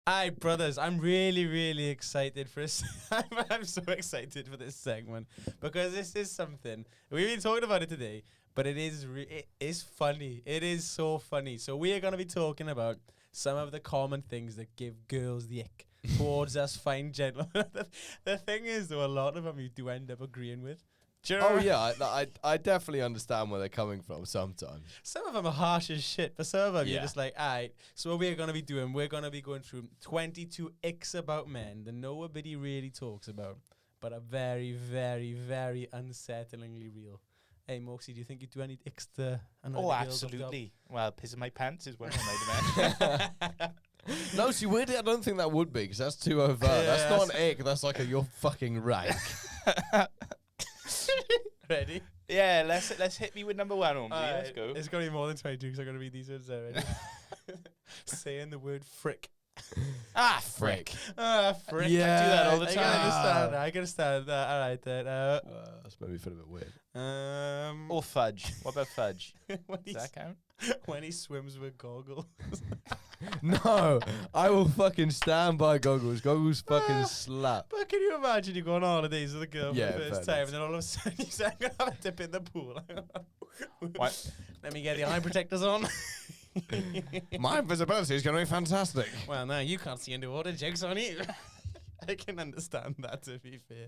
Aye, brothers, I'm really, really excited for this. I'm so excited for this segment because this is something we've been talking about it today, but it is funny. It is so funny. So we are going to be talking about some of the common things that give girls the ick towards us fine gentlemen. The thing is, though, a lot of them you do end up agreeing with. Oh yeah, I definitely understand where they're coming from sometimes. Some of them are harsh as shit, but some of them you're Yeah. just like, alright. So what we're gonna be doing, we're gonna be going through 22 icks about men that nobody really talks about, but are very, very, very unsettlingly real. Hey, Moxie, do you think you do any icks to annoy the girls of the job? Absolutely. Well, pissing my pants is one I'd imagine. No, see, weirdly, I don't think that would be because that's too overt. That's not an ick. That's like you're fucking rank. Ready? Yeah, let's hit me with number one, Holmesy. Let's go. It's gonna be more than 22 because I'm gonna read these words already. Saying the word frick. Frick. Frick. Yeah, I do that all the I time. can understand that. I can understand that. All right, then. That's made me feel a bit weird. Or fudge. What about fudge? when, Does that count? when he swims with goggles. No, I will fucking stand by goggles. Goggles fucking slap. But can you imagine you go on holidays with a girl Yeah, for the first fair time, enough. and then all of a sudden you say, I'm going to have a dip in the pool. What? Let me get the eye protectors on. My visibility is going to be fantastic. Well, no, you can't see underwater. Joke's on you. I can understand that, to be fair.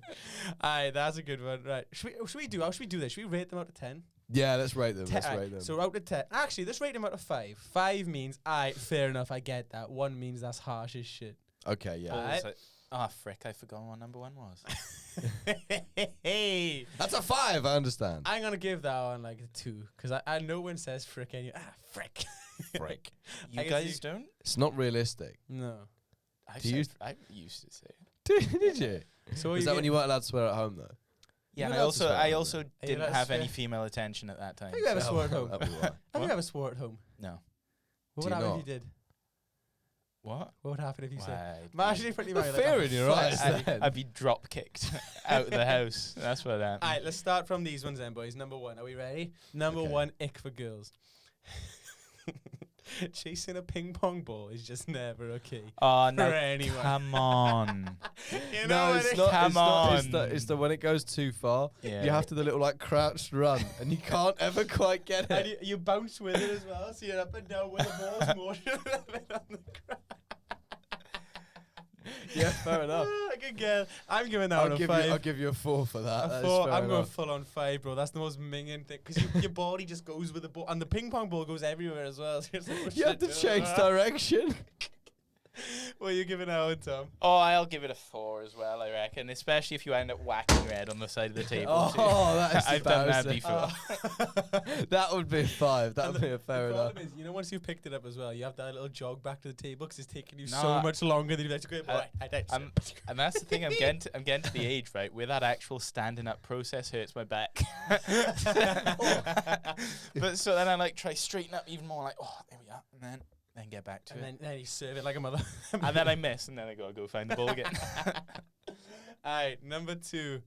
Aye, that's a good one. Right. How should we do this? Should we rate them out of 10? Yeah, let's rate them. Let's Aye, rate them. So out of 10. Actually, let's rate them out of 5. 5 means, fair enough, I get that. 1 means that's harsh as shit. Okay, yeah. Alright. Frick, I forgot what number one was. Hey. That's a 5, I understand. I'm going to give that one like a 2. Because I no one says frick anymore. Frick. Frick. You I guys guess don't? It's not realistic. No. I Do you- used to say it. Did you? So Is that when you weren't allowed to swear at home, though? Yeah, You're and allowed to swear I at also home, though. didn't You're allowed have to any swear. female attention at that time. Have you ever so- swore at home? That'd be why. Have you ever swore at home? No. What Do would you happen not? if you did? What? What would happen if you said? Why, Imagine if you The fear in your eyes then. I'd be drop kicked out of the house. That's what happened. Alright, let's start from these ones then, boys. Number 1, are we ready? Number Okay. 1, ick for girls. Chasing a ping pong ball is just never okay. Oh, For no. anyone. Come on. You know No, what it's it- not. Come it's not. It's on. the when it goes too far, Yeah. you have to do the little like crouched run, and you can't ever quite get And it. you bounce with it as well, so you're up and down with the ball's motion a little bit on the ground. Yeah, fair enough. I can get. I'm giving that one a 5. I'll give you a 4 for that. A That is 4. fair I'm going enough. full on 5, bro. That's the most minging thing because your body just goes with the ball, and the ping pong ball goes everywhere as well. So you're like, oh, You have shit, to change direction. What are you giving that one, Tom? Oh, I'll give it a 4 as well, I reckon. Especially if you end up whacking your head on the side of the table. too. Oh, that is I've done that embarrassing. before. That would be a 5. That would be a fair The enough. problem is, you know, once you've picked it up as well, you have that little jog back to the table because it's taking you No, so much longer than you'd like to go. I- And that's the thing. I'm getting to the age, right, where that actual standing up process hurts my back. But so then I like try straighten up even more. Like, oh, there we are, and then get back to and it. then you serve it like a mother. And then I miss, and then I gotta go find the ball again. Alright, number 2.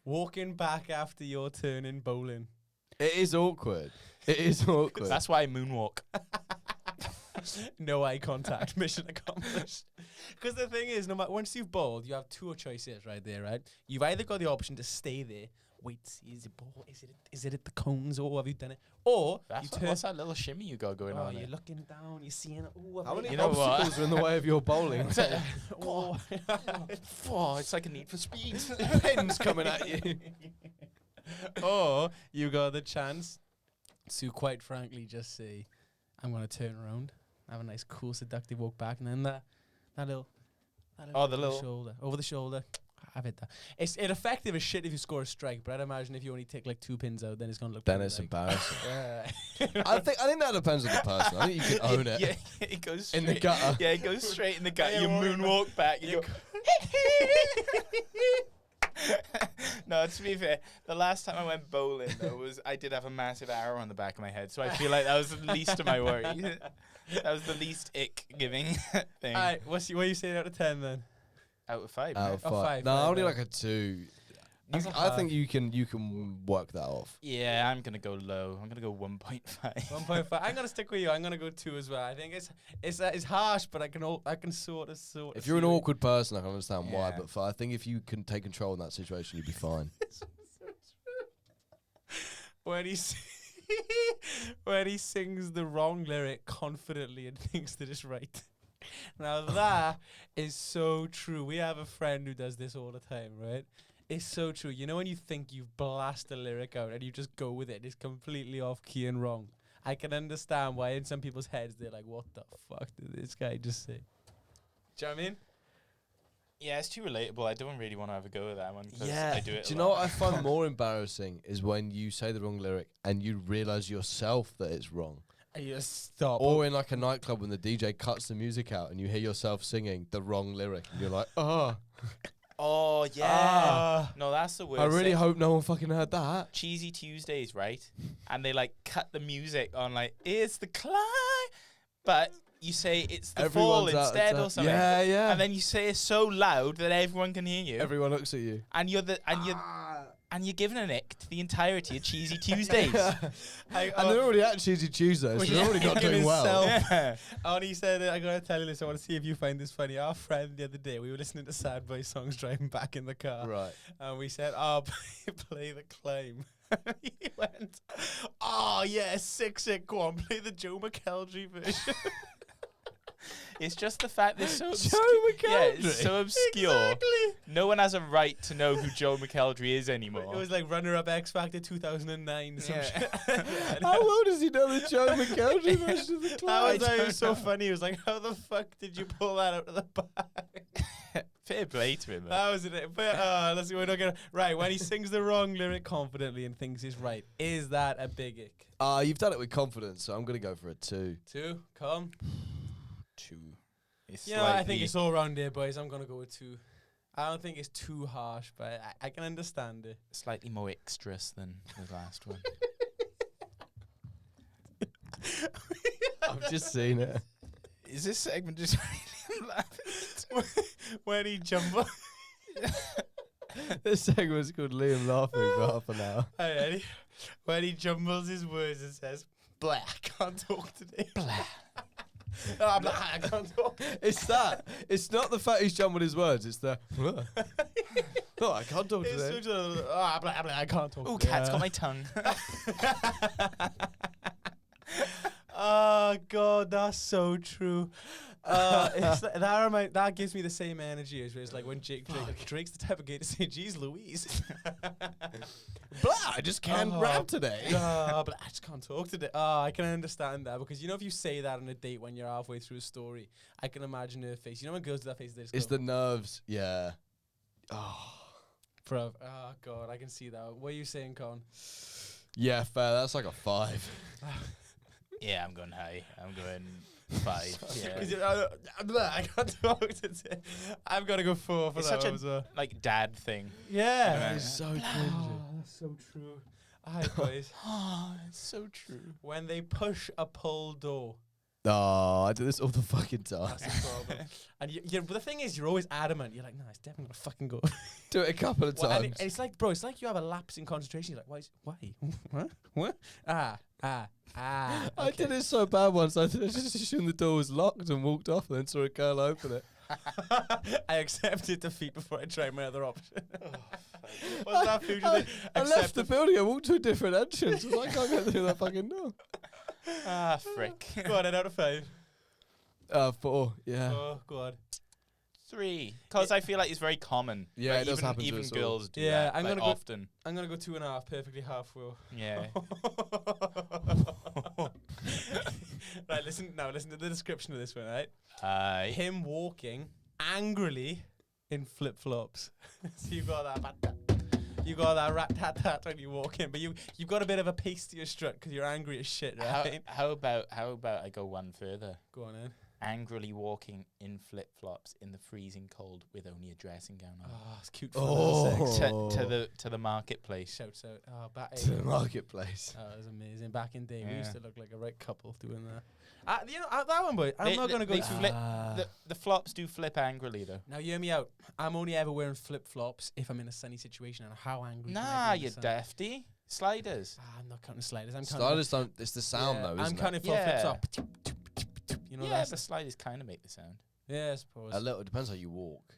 Walking back after your turn in bowling. It is awkward. It is awkward. That's why I moonwalk. No eye contact. Mission accomplished. Because the thing is, no matter once you've bowled, you have 2 choices right there, right? You've either got the option to stay there, wait, see, is it ball? Is it at the cones? Or have you done it? Or you turn. What's that little shimmy you got going Oh, on you're there? looking down, you're seeing it. Oh, How many You know what? obstacles are in the way of your bowling? oh. Oh, it's like a need for speed. Pins coming at you. Or you got the chance to, quite frankly, just say, I'm going to turn around, have a nice, cool, seductive walk back, and then that little Oh, the over little- shoulder. Over the shoulder. I've hit that. It's effective as shit if you score a strike, but I'd imagine if you only take like 2 pins out, then it's going to look Then pretty it's like- embarrassing. Yeah. I think that depends on the person. I think you can own it. Yeah, it goes In the straight- gutter. Yeah, it goes straight in the gutter. Yeah, You walking moonwalk back. You You go. No, to be fair, the last time I went bowling though was I did have a massive arrow on the back of my head, so I feel like that was the least of my worries. That was the least ick giving thing. Alright, what are you saying out of 10 then? Out of 5. Out right? of Oh, 5. five, No, five, only five. like a 2. I think you can work that off. Yeah, I'm gonna go low. I'm gonna go 1.5. 1.5. I'm gonna stick with you. I'm gonna go 2 as well. I think it's harsh, but I can sort of. If you're an see it. awkward person, I can understand why. Yeah. But I think if you can take control in that situation, you'd be fine. when he when he sings the wrong lyric confidently and thinks that it's right. Now that is so true. We have a friend who does this all the time, right? It's so true. You know when you think you've blasted a lyric out and you just go with it, it's completely off key and wrong. I can understand why in some people's heads they're like, what the fuck did this guy just say? Do you know what I mean? Yeah, it's too relatable. I don't really want to have a go at that one. 'Cause Yeah. I do it. Do you a know lot. what I find more embarrassing is when you say the wrong lyric and you realise yourself that it's wrong. And you just stop. Or in like a nightclub when the DJ cuts the music out and you hear yourself singing the wrong lyric and you're like, oh, Oh yeah. No, that's the worst. I really thing. hope no one fucking heard that. Cheesy Tuesdays, right? And they like cut the music on like it's the climb, but you say it's the fall Everyone's out of instead time. or something. Yeah, yeah. And then you say it so loud that everyone can hear you. Everyone looks at you. And you're giving an ick to the entirety of Cheesy Tuesdays. And they're already at Cheesy Tuesday, so they're already not doing well. Yeah. And he said, I gotta tell you this, I want to see if you find this funny. Our friend the other day, we were listening to sad boy songs driving back in the car. Right. And we said, oh, play the climb. He went, oh, yeah, sick, go on, play the Joe McKeldry version. It's just the fact they're so Joe Yeah, McKeldry. it's so obscure. Exactly. No one has a right to know who Joe McKeldry is anymore. It was like runner-up X Factor 2009. Some Yeah. shit. How well does he know the Joe McKeldry version of the That climb? was, it was so funny. He was like, how the fuck did you pull that out of the bag? Fair play to him. That was it. But let's see. We're not gonna right when he sings the wrong lyric confidently and thinks it's right. Is that a big ick? You've done it with confidence, so I'm going to go for a 2. 2, come. 2. It's Yeah, I think it's all round here, boys. I'm gonna go with 2. I don't think it's too harsh, but I can understand it. slightly more extras than the last one. I've just seen it. Is this segment just really laughing? When he jumbles. This segment's called Liam laughing for half an hour. Hey, Eddie. When he jumbles his words and says, blah, I can't talk today. Blah. Oh, blah, I can't talk. It's that. It's not the fact he's jumbled his words. It's the. Oh, I can't talk It's today. such a, blah, blah, I can't talk Oh, today. cat's got my tongue. Oh God, that's so true. It's that gives me the same energy as it's like when Drake's the type of guy to say, "Geez, Louise." Blah, I just can't rap today. But I just can't talk today. I can understand that because you know if you say that on a date when you're halfway through a story, I can imagine her face. You know when girls do that face, they just It's go, the nerves. Yeah. Oh. bruv. Oh God, I can see that. What are you saying, Con? Yeah, fair. That's like a 5. Yeah, I'm going high. I'm going 5. Yeah. I can't talk today. I'm gonna go 4 for It's that such one a as well. like dad thing. Yeah. That It's so cringy. That's so true. Alright, boys. Oh, it's so true. When they push a pull door, Oh, I do this all the fucking time. that's the problem. And but the thing is, you're always adamant. You're like, no, it's definitely gonna fucking go. Do it a couple of Well, and times. it's like, bro, it's like you have a lapse in concentration. You're like, why? What? Ah. I Okay. did it so bad once. I just assumed the door was locked and walked off and then saw a girl open it. I accepted defeat before I tried my other option. What's that future thing? I left the building. I walked to a different entrance. I was like, I can't get through that fucking door. Ah, frick. Go on, 8 out of 5. 4. Yeah. Oh, God. 3. Because I feel like it's very common. Yeah, Like, it does even, happen to even us all. girls do Yeah, that. I'm like, gonna go- often. I'm gonna go 2.5, perfectly halfway. Yeah. Right, listen to the description of this one, right? Him walking angrily in flip-flops. So you got that rat-tat-tat when you walk in, but you've got a bit of a pace to your strut because you're angry as shit, right? How about I go one further? Go on in. angrily walking in flip-flops in the freezing cold with only a dressing gown on. Oh, it's cute. For To the marketplace. Shouts out. Oh, back To the marketplace. Oh, it was amazing. Back in day, we Yeah. used to look like a right couple doing that. That one, boy. I'm not going to go they too flip. The flops do flip angrily, though. Now, hear me out. I'm only ever wearing flip-flops if I'm in a sunny situation. And how angry can I Nah, be in the you're sun? defty. Sliders. I'm not counting sliders. I'm counting. Sliders don't. It's the sound though, I'm isn't counting it? full flips Yeah. up. You know Yeah, that's the sliders kind of make the sound. yeah, I suppose. A little. It depends how you walk.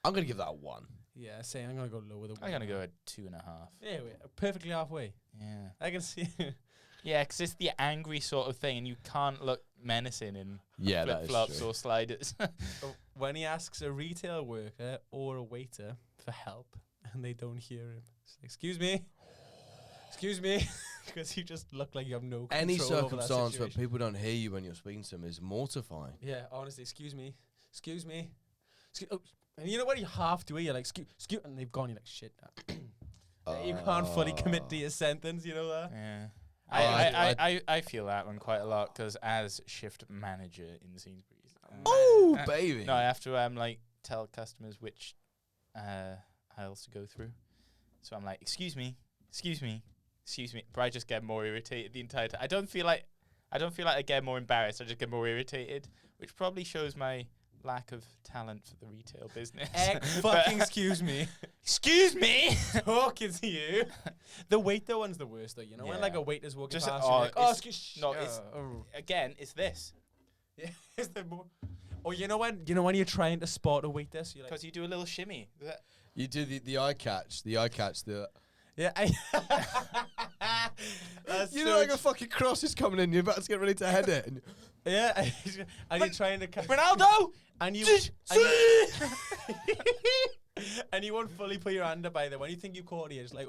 I'm gonna give that a 1. Yeah, say I'm gonna go lower than. I'm gonna go at 2.5. Yeah, perfectly halfway. Yeah. I can see. Yeah, 'cause it's the angry sort of thing, and you can't look menacing in Yeah, that flip is flops true. or sliders. When he asks a retail worker or a waiter for help and they don't hear him, it's like, excuse me, because you just look like you have no control Any over that circumstance where situation. people don't hear you when you're speaking to them is mortifying. Yeah, honestly, excuse me. Oh, and you know what? You half do it. You're like, excuse, and they've gone. You're like, shit. You can't fully commit to your sentence. You know that? Yeah. I feel that one quite a lot, 'cause as shift manager in Sainsbury's. Oh, baby. No, I have to like tell customers which aisles to go through. So I'm like, excuse me. But I just get more irritated the entire time. I don't feel like I get more embarrassed. I just get more irritated, which probably shows my lack of talent for the retail business. Fucking excuse me. Excuse me. Talking to you. The waiter one's the worst though. You know when Yeah. like a waiter's walking Just past, oh, you're like, oh, it's- excuse. no, it's again, it's this. Yeah, is there more? Or you know when you're trying to spot a waiter, so you're like, Because you do a little shimmy. You do the eye catch. The eye catch. yeah, that's You so know, like a fucking cross is coming in. You're about to get ready to head it. And yeah, and you're trying to Ronaldo. and you and you won't fully put your hand up either. When you think you caught it, you're just like,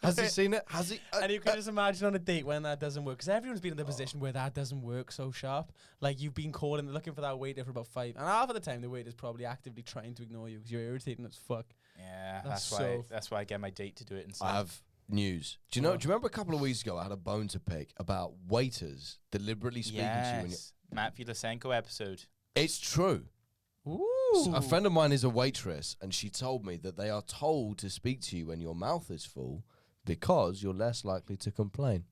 has he seen it? Has he? And you can just imagine on a date when that doesn't work, because everyone's been in the position where that doesn't work so sharp. Like you've been called and looking for that waiter for about 5, and half of the time the waiter's probably actively trying to ignore you because you're irritating as fuck. Yeah, That's that's why I get my date to do it instead. I have news. Do you remember a couple of weeks ago I had a bone to pick about waiters deliberately speaking to you when you. Matt Vilasenko episode. It's true. Ooh. A friend of mine is a waitress, and she told me that they are told to speak to you when your mouth is full because you're less likely to complain.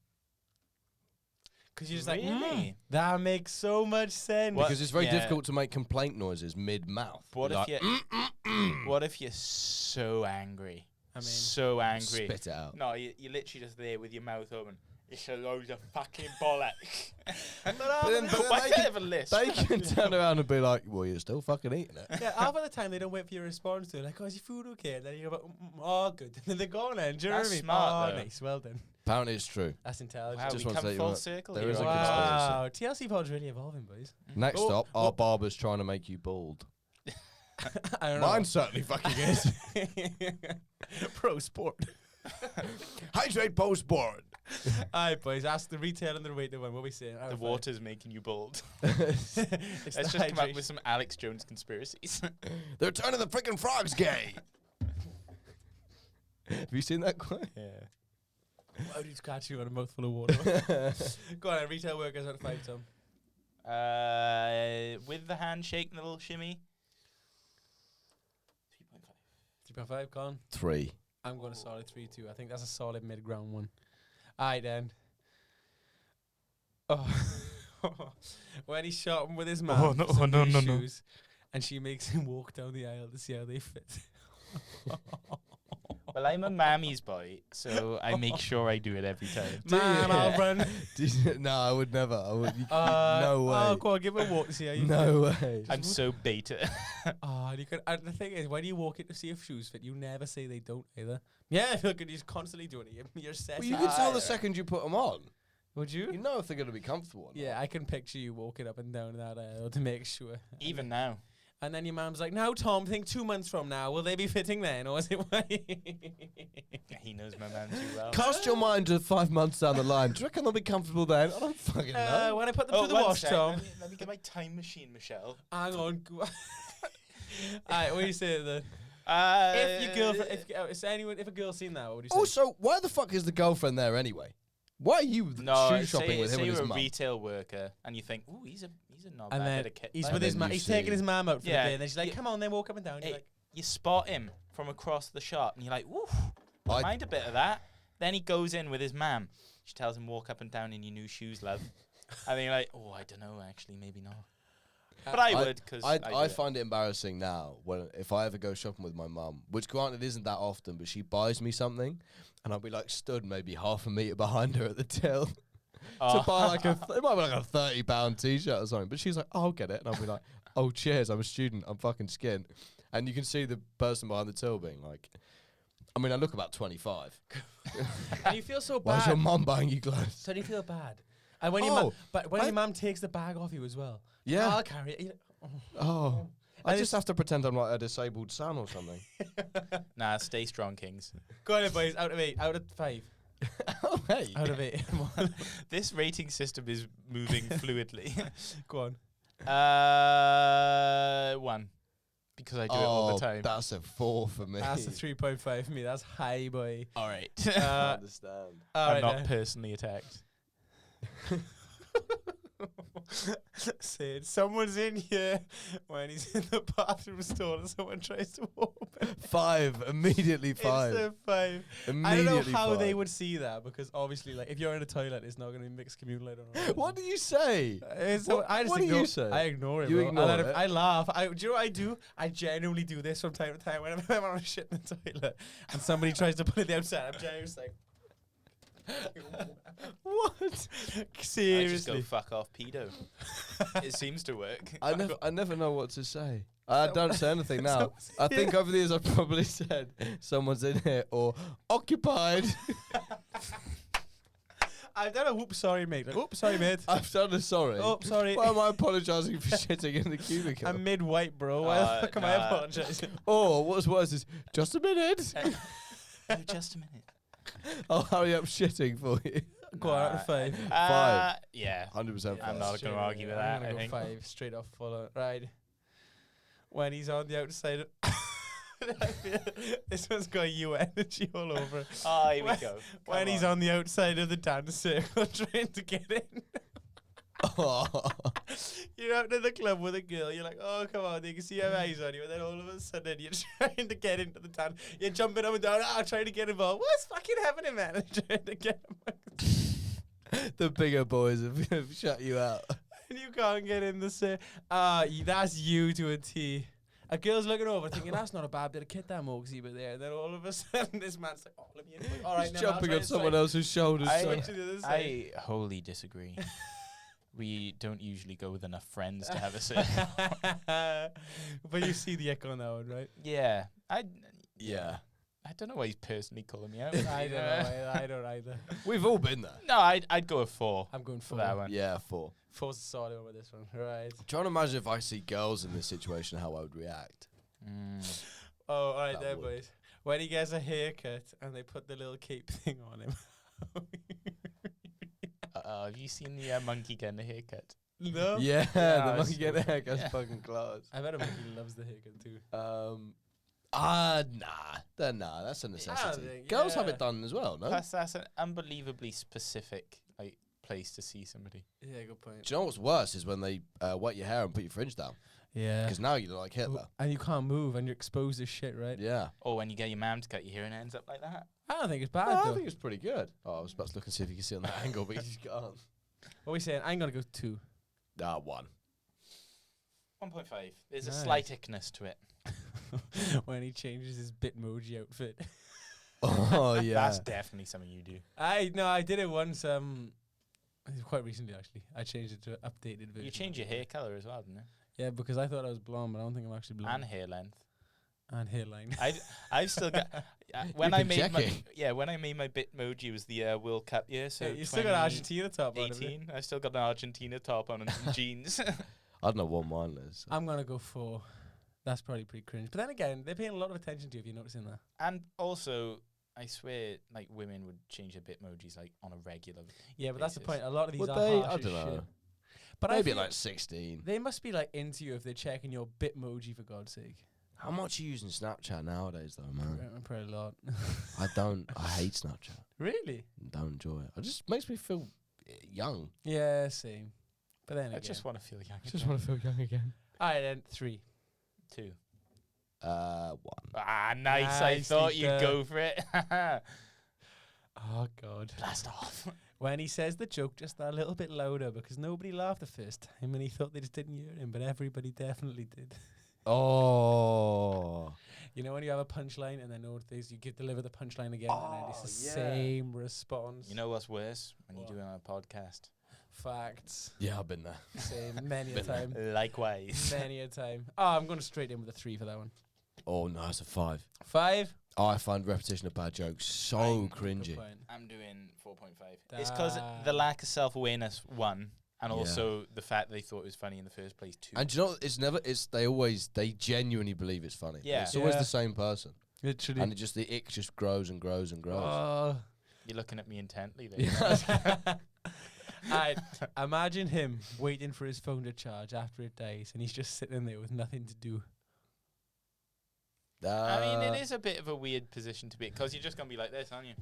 Because you're just like, Really? that makes so much sense. What? Because it's very Yeah. difficult to make complaint noises mid-mouth. What You're if like, you? What if you're so angry? I mean, So angry. spit it out. No, you're literally just there with your mouth open. It's a load of fucking bollocks. then Why they can't I can- have a list? They can turn around and be like, well, you're still fucking eating it. yeah, half of the time they don't wait for your response to it. Like, oh, is your food okay? And then you're like, oh, good. And then they're gone then. Do you know what I That's mean? smart, Oh, though. nice. Well done. Apparently it's true. That's intelligent. Wow, Just we want to come say full you- circle there here. is a Wow. TLC pod's really evolving, boys. Next Oh, up, our barber's trying to make you bald. I don't Mine certainly fucking is. know. Pro sport. Hydrate post-board. Alright, boys. Ask the retail and the waiter one. What are we saying? The water's making you bold. It's Let's the just come up hydration. with some Alex Jones conspiracies. The return of the freaking frog's gay. Have you seen that quote? Yeah. Why would you catch you on a mouthful of water? Go on, retail workers out of 5, Tom. With the handshake and the little shimmy. 3.5. 3.5, Colin. 3. I'm going to solid 3 too. I think that's a solid mid-ground one. Alright then. Oh. When he's shopping with his mum no, for some no, new no, no. shoes, and she makes him walk down the aisle to see how they fit. Well, I'm a mammy's boy, so I make sure I do it every time. Man, I'll run. No, I would never. I would. No way. Oh, go on, give it a walk to see how you No fit. way. I'm so beta. Oh, and, and the thing is, when you walk in to see if shoes fit, you never say they don't either. Yeah, look, and he's constantly doing it. You're set. Well, you can tell the second you put them on. Would You you? know if they're going to be comfortable. Or not. Yeah, I can picture you walking up and down that aisle to make sure. Even now. And then your mum's like, "Now, Tom, think 2 months from now, will they be fitting then, or is it?" He knows my man too well. Cast your mind to 5 months down the line. Do you reckon they'll be comfortable then? I don't fucking know. When I put them through the wash, Tom. Let me get my time machine, Michelle. Hang on. Alright, what do you say then? Uh, If your girlfriend, if a girl's seen that, what would you say? Also, why the fuck is the girlfriend there anyway? Why are you No, shoe shopping with him say and you're his a mum? retail worker and you think, ooh, he's a knob. And I then better kit he's like with that." his then mum. you He's taking see- his mum out for Yeah, the day, and then she's like, yeah. "Come on, then walk up and down." You're Hey, like, you spot him from across the shop and you're like, ooh, I- mind a bit of that. Then he goes in with his mam. She tells him, walk up and down in your new shoes, love. And then you're like, oh, I don't know, actually, maybe not. But I would, because I find it embarrassing now when if I ever go shopping with my mum, which granted isn't that often, but she buys me something, and I'll be like stood maybe half a meter behind her at the till to buy like it might be like a £30 t-shirt or something, but she's like, "Oh, I'll get it," and I'll be like, "Oh, cheers, I'm a student, I'm fucking skint," and you can see the person behind the till being like, I mean, I look about 25. and you feel so Why's your bad. mum buying you clothes? So you feel bad. And when I- your mum takes the bag off you as well. Yeah. I'll carry it. You're like, Oh, I And just have to pretend I'm like a disabled son or something. Nah, stay strong, Kings. Go on, then, boys. Out of 8. Out of 5. Oh, hey. Out of 8. This rating system is moving fluidly. Go on. 1. Because I do it all the time. That's a 4 for me. That's a 3.5 for me. That's high, boy. All right. I understand. All I'm right, not then. personally attacked. Said someone's in here when he's in the bathroom stall and someone tries to open. 5. Immediately 5. It's a 5. Immediately I don't know how 5. they would see that because obviously, like, if you're in a toilet, it's not going to be mixed communal. I don't know. What do you say? I just what do ignore, you say? I ignore it. You bro. ignore And then it? I laugh. Do you know what I do? I genuinely do this from time to time whenever I'm on a shit in the toilet and somebody tries to put it outside. I'm genuinely just like, what? I just go Seriously. fuck off, pedo. It seems to work. I never know what to say. I don't say anything now. Someone's I here. think over the years I've probably said someone's in here or occupied. I've done a whoop, sorry, mate. Like, oops, sorry, mate. I've done a sorry. Oh, sorry. Why am I apologising for shitting in the cubicle? I'm mid-white, bro. Why the fuck am I nah. apologizing? Oh, what's worse is just a minute. Oh, just a minute. I'll hurry up shitting for you. Go on, out of 5. 5. Yeah. 100% I'm not gonna argue with I'm that, gonna I go think. 5 straight off follow. Right. When he's on the outside of this one's got you energy all over it. Oh, here we When- go. When he's on the outside of the dance circle trying to get in. Oh. You're out in the club with a girl, you're like, oh, come on, you can see her eyes on you, and then all of a sudden you're trying to get into the dance. You're jumping up and down, trying to get involved. What's fucking happening, man? I'm trying to get him. The bigger boys have shut you out. And you can't get in the circle. That's you to a T. A girl's looking over thinking, that's not a bad bit of kit that Moxie but there. And then all of a sudden, this man's like, oh, let me in. All right, He's now I'll jumping try on to someone side. else's shoulders. I- son. To the other side. I wholly disagree. We don't usually go with enough friends to have a sit. But you see the ick on that one, right? Yeah. Yeah. I don't know why he's personally calling me out. I don't know. I don't either. We've all been there. No, I'd go with 4 I'm going for for that one. Yeah, 4. 4's a solid one with this one. Right. Trying to imagine if I see girls in this situation, how I would react. Oh, all right, That there, would. boys. When he gets a haircut and they put the little cape thing on him. Have you seen the monkey getting a haircut? No? Yeah, Yeah, the monkey it's- get a haircut's yeah. fucking class. I bet a monkey loves the haircut too. Nah, that's a necessity. think- Girls have yeah. it done as well, no? Plus, that's an unbelievably specific place to see somebody. Yeah, good point. Do you know what's worse is when they wet your hair and put your fringe down? Yeah. Because now you look like Hitler. And you can't move and you're exposed as shit, right? Yeah. Or when you get your mum to cut your hair and it ends up like that. I don't think it's No, bad, I though. think it's pretty good. Oh, I was about to look and see if you can see on that angle, but you just can't. What are we saying? I'm going to go 2. 1. 1.5. There's Nice. a slight ickness to it. When he changes his Bitmoji outfit. Oh, yeah. That's definitely something you do. I did it once, quite recently, actually. I changed it to an updated version. You change your hair colour as well, didn't you? Yeah, because I thought I was blonde, but I don't think I'm actually blonde. And hair length. And hairline. I've still got when You've I been made my checking. when I made my Bitmoji was the World Cup year, so Yeah, you still got Argentina top on, haven't you? 18. I still got an Argentina top on and some jeans. I don't know what mine is. I'm going to go 4. That's probably pretty cringe. But then again, they're paying a lot of attention to you if you're noticing that. And also, I swear, like women would change their Bitmojis like on a regular. Yeah, but that's the basis. point. A lot of these Would are they? harsh I as don't know. shit. But Maybe I feel like 16. they must be like into you if they're checking your Bitmoji for God's sake. How much are you using Snapchat nowadays, though, man? Probably a lot. I don't. I hate Snapchat. Really? Don't enjoy it. It just makes me feel young. Yeah, same. But then I again. just want to feel young. Just want to feel young again. Alright then, 3. 2. 1. Ah, nice. I Nicely thought you'd done. go for it. Oh god. Blast off. When he says the joke just a little bit louder because nobody laughed the first time and he thought they just didn't hear him, but everybody definitely did. Oh. You know when you have a punchline and then nowadays you deliver the punchline again and then it's the yeah. same response. You know what's worse? When What? you do it on a podcast. Facts. Yeah, I've been there. Same. Many a time. Likewise. Many a time. Oh, I'm going straight in with a 3 for that one. Oh, no, it's a 5. 5? Oh, I find repetition of bad jokes so cringy. Good point. I'm doing 4.5. It's because the Damn. lack of self-awareness, 1, and Yeah. also the fact they thought it was funny in the first place, 2. And do you know, they genuinely believe it's funny. Yeah. It's always Yeah. the same person. Literally. And the ick just grows and grows and grows. Oh. You're looking at me intently there. Yeah. Alright, imagine him waiting for his phone to charge after it dies and he's just sitting there with nothing to do. I mean, it is a bit of a weird position to be in, because you're just going to be like this, aren't you?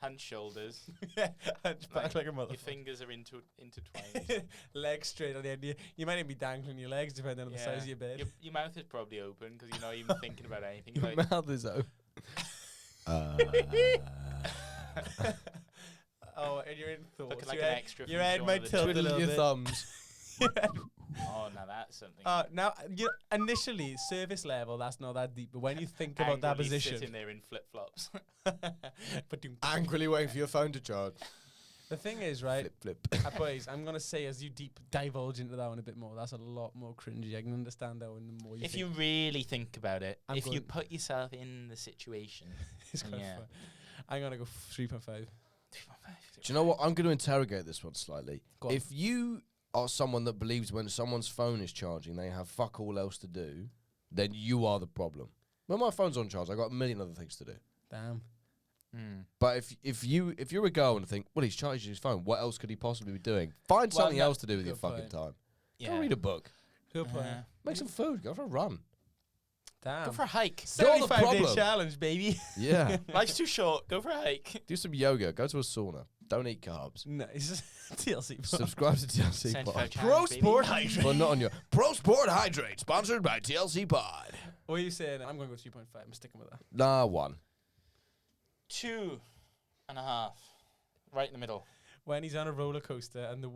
Hunched shoulders. Yeah, hunchback like a Your motherfucker. fingers are intertwined. Legs straight on the end. You might even be dangling your legs depending on the size of your bed. Your mouth is probably open because you're not even thinking about anything. You're Your like, mouth is open. Oh, and you're in thoughts. looking like your an head, extra. your from head Shaun might of the tilt a Dead. little Twiddling your bit. thumbs. Oh, now that's something. Now, initially, surface level, that's not that deep. But when you think about that Angrily position, sitting there in flip flops. but Angrily waiting for your phone to charge. the thing is, right, Flip, flip. boys, I'm gonna say as you divulge into that one a bit more, that's a lot more cringy. I can understand that one the more you. If think. you really think about it, I'm if you going- put yourself in the situation. It's quite Yeah. fun. I'm gonna go 3.5. 3.5. Do you know what? I'm going to interrogate this one slightly. Go on. If you are someone that believes when someone's phone is charging, they have fuck all else to do, then you are the problem. When my phone's on charge, I got a million other things to do. Damn. But if you're a girl and think, well, he's charging his phone, what else could he possibly be doing? Find Well, something no, else to do with your good fucking point. time. Yeah. Go read a book. Good point. Make some food. Go for a run. Damn. Go for a hike. You're the 75-day problem. challenge, baby. Yeah. Life's too short. Go for a hike. Do some yoga. Go to a sauna. Don't eat carbs. Nice. TLC. pod. Subscribe to TLC 75 Pod. challenge, baby. Hydrate. But not on your Pro Sport Hydrate, sponsored by TLC Pod. What are you saying? I'm going to go 3.5. I'm sticking with that. Nah, 1. 2.5. Right in the middle. When he's on a roller coaster and the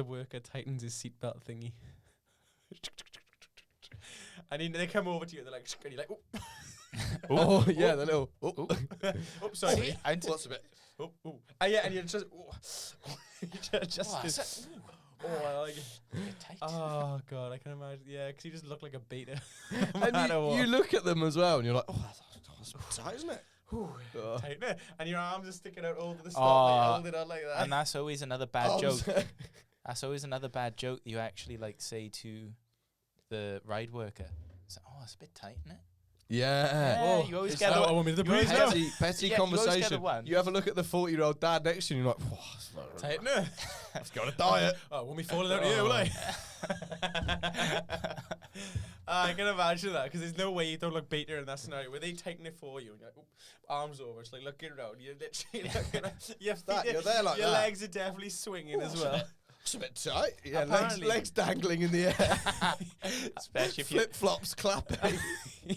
worker tightens his seatbelt thingy. And they come over to you, they're like, and you're like, oh, Oh, yeah, the little. Oh, oh, sorry. See, I d- what's a bit? Oh, oh. Yeah, and you're just, just, Oh, just I like it. Bit tight. Oh, God, I can imagine. Yeah, because you just look like a beta. No And matter what. you look at them as well, and you're like, oh, that's tight, isn't it? Tight, innit? And your arms are sticking out over the Oh, stoplight. You hold it out like that. And that's always another bad Oh, joke. sorry. That's always another bad joke that you actually like say to the ride worker. It's like, oh, it's a bit tight, isn't it? Yeah. You always It's get I the want me to you breathe always now. get the- Petty Yeah, you always get the conversation. one. You have a look at the 40-year-old dad next to you, and you're like, "Whoa, Tight, innit? it's got a diet." Oh, won't be falling out here, will I? I can imagine that because there's no way you don't look better in that scenario where they tighten it for you and you're like, oop, arms over. It's like looking around. You're literally looking at your feet. That, you're there like your that. legs are definitely swinging as well. It's a bit tight. Yeah, Apparently- legs dangling in the air. especially if you Flip flops clapping.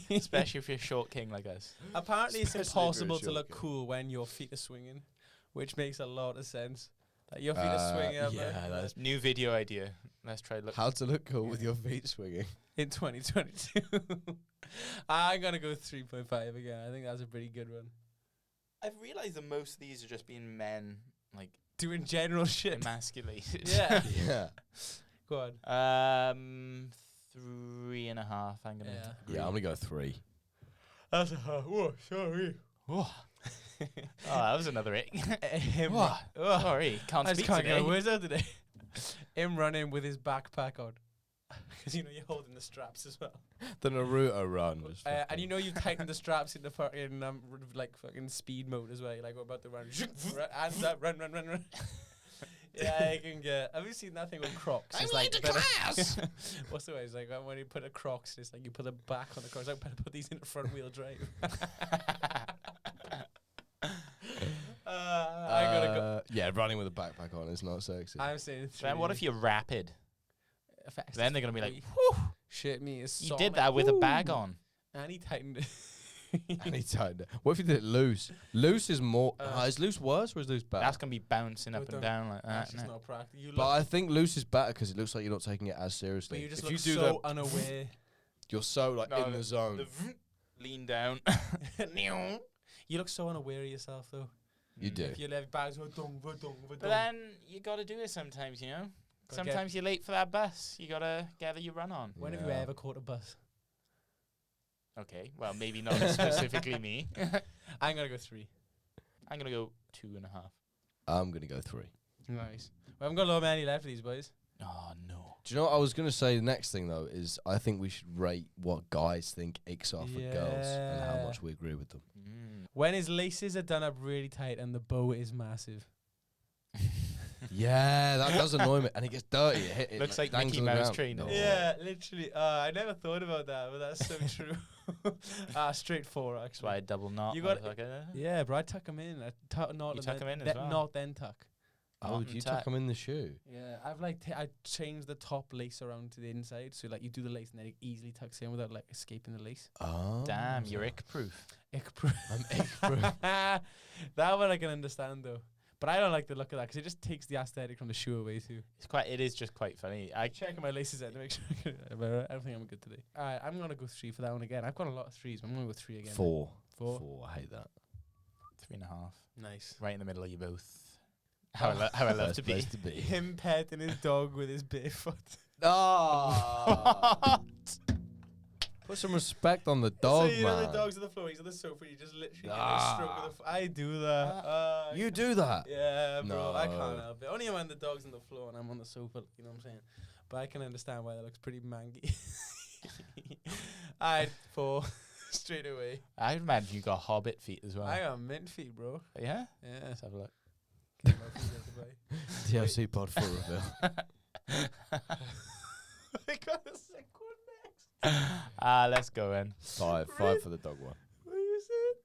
especially if you're a short king like us. Apparently, it's Especially if you're impossible a to look short cool when your feet are swinging, which makes a lot of sense. Like your feet are swinging up yeah, that's New video idea. Let's try look. how to look cool with your feet swinging. in 2022. I'm gonna go 3.5 again. I think that's a pretty good one. I've realised that most of these are just being men like Doing general shit. emasculated. Yeah. Yeah. Go on. 3.5. I'm gonna. Yeah. Yeah, I'm gonna go 3. That's a whoa, sorry. Oh, that was another ick. Him. Oh, sorry, can't I just speak can't today. get words out today. Him running with his backpack on. Because you know you're holding the straps as well. The Naruto run. Was And you know you've tightened the straps into fucking like fucking speed mode as well. You're like we're about to run. Hands up, run. Yeah, I can get. Have you seen that thing with Crocs? I'm It's late to better- class. What's the way? It's like when you put a Crocs, it's like you put the back on the Crocs. I better put these into front wheel drive. I gotta go. Yeah, running with a backpack on is not sexy. I'm saying 3. Then what if you're rapid? Fast Then they're gonna be like, 3. Shit me is you did that with a bag on. And he tightened it. Anytime. What if you did it loose? Loose is more. Is loose worse or is loose better? That's gonna be bouncing up don't- and down like that. That's isn't just it? not practical. You But look, I think loose is better because it looks like you're not taking it as seriously. but you just if look you do so that, unaware. you're so like No, in the zone. Lean down. You look so unaware of yourself, though. You do. If you let bags go dong, va dong, va But dong. then you gotta do it sometimes, you know. Gotta Sometimes you're late for that bus. You gotta gather your run on. When have you Yeah. ever caught a bus? Okay, well maybe not specifically me. I'm gonna go 3. I'm gonna go 2.5. I'm gonna go 3. Nice. We haven't got a lot many left of these, boys. Oh no. Do you know what I was gonna say? The next thing though is I think we should rate what guys think icks are for girls and how Yeah. much we agree with them. When his laces are done up really tight and the bow is massive. Yeah, that does annoy me, and it gets dirty. It Looks like dangles Mickey on the Mouse ground. trainers. No. Yeah, literally. I never thought about that, but that's so true. Straight 4, That's actually. why I double knot. You got- motherfucker. Yeah, but I tuck them in. I tuck, not You and tuck then, 'em in as then- well. Not then tuck. Oh, Knot and you tuck. tuck them in the shoe. Yeah, I've like I changed the top lace around to the inside, so like you do the lace and then it easily tucks in without like escaping the lace. Oh, Damn, you're ick proof. Ick proof. I'm ick proof. That one I can understand though, but I don't like the look of that because it just takes the aesthetic from the shoe away too. It is just quite funny. I Checking my laces out to make sure. I don't think I'm good today. Alright, I'm gonna go 3 for that one again. I've got a lot of 3s, but I'm gonna go 3 again. 4. 4. 4. I hate that. 3.5. Nice. Right in the middle of you both. How I love Best to be. place to be. Him petting his dog with his bare foot. Oh. Put some respect on the dog, so you know man. the dog's on the floor, he's on the sofa, you just literally give him a Ah. stroke of the I do that. You do that? Yeah, bro, I can't No. help it. Only when the dog's on the floor and I'm on the sofa, you know what I'm saying? But I can understand why that looks pretty mangy. Alright, 4. Straight away. I imagine you got hobbit feet as well. I got mint feet, bro. Yeah? Yeah. Let's have a look. TLC pod full reveal. I got a sick one next. Let's go in. 5 for the dog one. What is it?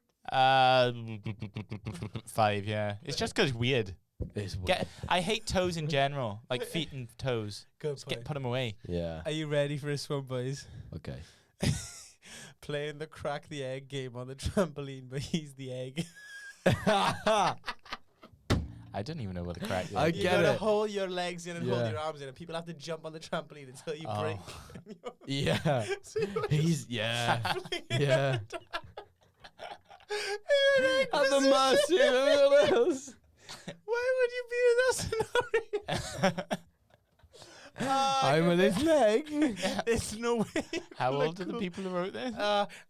5, yeah. It's just 'cause weird. It's weird. I hate toes in general. Like feet and toes. Good Just point. put them away. Yeah. Are you ready for this one, boys? Okay. Playing the crack the egg game on the trampoline, but he's the egg. I don't even know what the crack is. I You get gotta it. hold your legs in and hold Yeah. your arms in, and people have to jump on the trampoline until you Oh. break. Yeah. So you're He's yeah. Yeah. in an egg At the position. mercy of everyone else. Why would you be in that scenario? I'm with his leg. There's no way. How Look old are the cool. people who wrote this?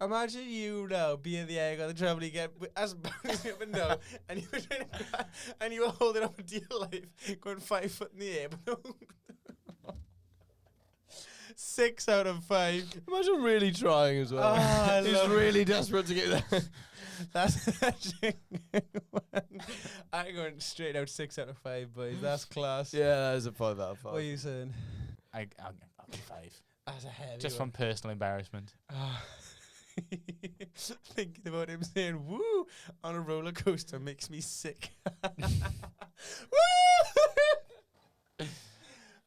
Imagine you now being the egg on the trampoline, get as bouncing up and down, and you were trying to grab, and you were holding up a dear life, going 5 foot in the air. But no. 6 out of 5. Imagine really trying as well. Ah, I He's love really desperate to get there. That's actually one. I'm going straight out 6 out of 5, boys. That's class. Yeah, that is a 5 out of 5. What are you saying? I'll go 5. That's a heavy Just one. from personal embarrassment. Thinking about him saying "woo" on a roller coaster makes me sick. Woo!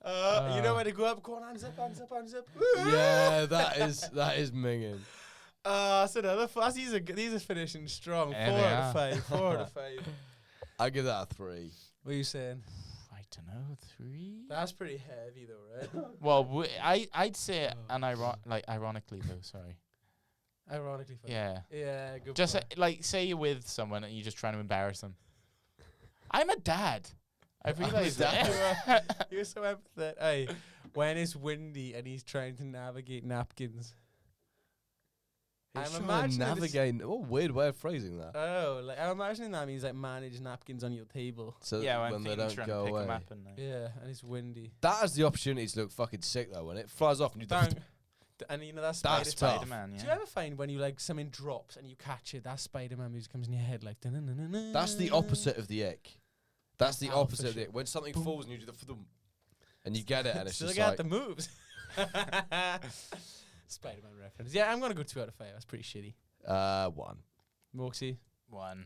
You know when to go up, go on, hands up, hands up, hands up. Woo! Yeah, that is minging. That's another. These are finishing strong. Yeah, 4 they out of are. 5. 4 out of 5. I give that a 3. What are you saying? I don't know, 3? That's pretty heavy though, right? Well, I'd say ironically though, sorry. Ironically funny. Yeah. Yeah, good Just point. like say you're with someone and you're just trying to embarrass them. I'm a dad. I realised that. You're so empathetic. Hey, when it's windy and he's trying to navigate napkins. I'm I'm imagining imagining it's- navigate. What a weird way of phrasing that. Oh, like I'm imagining that means like manage napkins on your table. So Yeah, when they thinking don't trying go to pick away. 'em up and Yeah, and it's windy. That has the opportunity to look fucking sick though when it flies off and you Dang. And you know that Spider That's tough. Spider-Man, Do you yeah. ever find when you like something drops and you catch it, that Spider-Man music comes in your head like That's the opposite of the ick. That's the Oh, opposite for of sure. it. When something falls and you do the thump, and you get it, and it's Still just got like the moves. Spider-Man reference. Yeah, I'm gonna go 2 out of 5. That's pretty shitty. 1. Moxie, 1.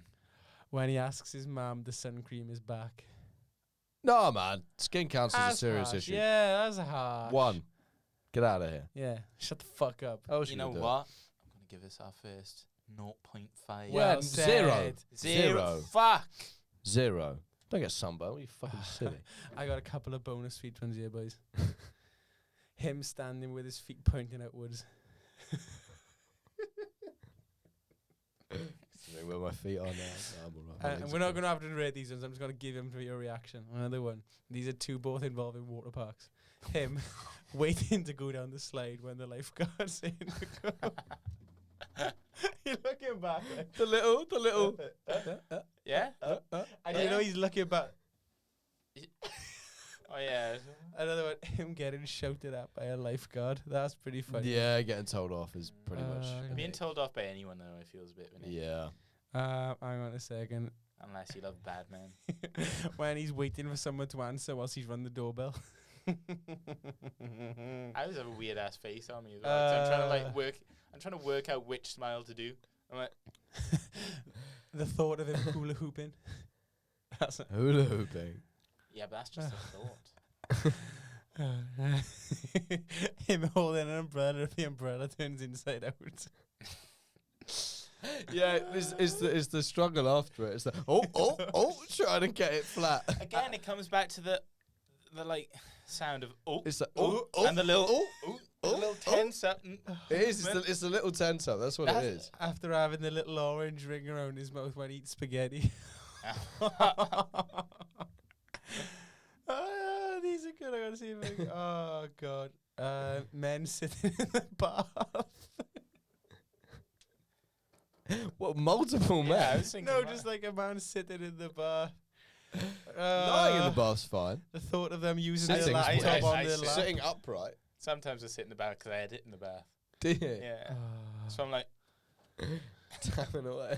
when he asks his mum, the sun cream is back. No, man. Skin cancer is a That's serious harsh. issue. Yeah, that's harsh. 1. Get out of here. Yeah, shut the fuck up. Oh, You know what? I'm going to give this our first 0.5. Yeah, Well zero. said. Zero. Fuck. 0. Don't get sunburned. You fucking silly. I got a couple of bonus feet ones here, boys. Him standing with his feet pointing outwards. Where my feet are now. No, I'm all right. And we're not going to have to rate these ones. I'm just going to give him for your reaction. Another one. These are 2 both involving water parks. Him waiting to go down the slide when the lifeguard's in the go. You're looking back. Like, The little. Yeah? and you know he's looking back. Oh, yeah. Another one. Him getting shouted at by a lifeguard. That's pretty funny. Yeah, getting told off is pretty much. Being told off by anyone, though, it feels a bit... Yeah. Hang on a second. Unless you love Batman. When he's waiting for someone to answer whilst he's run the doorbell. I always have a weird ass face on me as well. 'Cause I'm trying to like work. I'm trying to work out which smile to do. I'm like, The thought of him hula hooping. That's Hula hooping. yeah, but that's just a thought. him holding an umbrella if the umbrella turns inside out. Yeah, it's the struggle after it. It's the trying to get it flat. Again, it comes back to the like sound of It's the and the little the little tense up. It is. It's a little tense up. That's what it is. After having the little orange ring around his mouth when he eats spaghetti. These are good. I gotta see if I can. Oh god. Men sitting in the bath. What, multiple Yeah, I men? was thinking No, that. just like a man sitting in the bath. Lying in the bath's fine. The thought of them using Sitting their is laptop fine. on their I sit- lap. Sitting upright. Sometimes I sit in the bath because I edit in the bath. Do you? Yeah. Ah. So I'm like, Tapping away.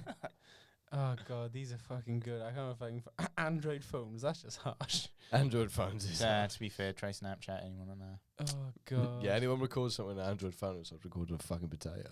Oh god, these are fucking good. I can't know if I can. Android phones. That's just harsh. Android phones is. to be fair, try Snapchat. Anyone on there? Oh god. Yeah, anyone records something on an Android phone, it's like recording a fucking potato.